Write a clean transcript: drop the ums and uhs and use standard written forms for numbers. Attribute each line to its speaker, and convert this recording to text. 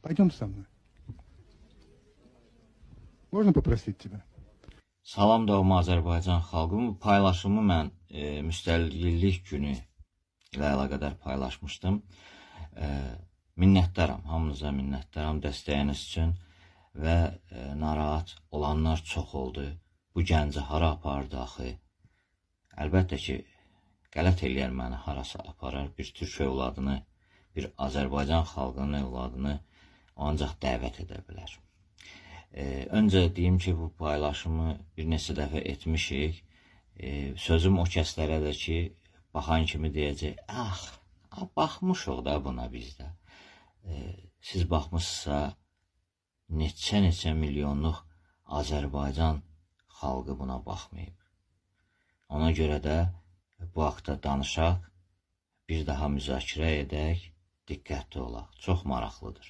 Speaker 1: Пойдем со мной. Можно pопросить тебя?
Speaker 2: Salam doğma Azərbaycan xalqı. Bu paylaşımı mən müstəqillik günü ilə əlaqədar paylaşmışdım. Minnətdaram, hamınıza minnətdaram dəstəyiniz üçün və narahat olanlar çox oldu. Bu gənci hara apardı axı? Əlbəttə ki, qələt eləyər məni harasa aparar. Bir türk övladını, bir Azərbaycan xalqının övladını ancaq dəvət edə bilər. Öncə deyim ki, bu paylaşımı bir neçə dəfə etmişik. Sözüm o kəslərədir ki, baxan kimi deyəcək, baxmışıq da buna bizdə. Siz baxmışsınızsa, neçə milyonluq Azərbaycan xalqı buna baxmayıb. Ona görə də bu haqda danışaq, bir daha müzakirə edək, diqqətli olaq. Çox maraqlıdır.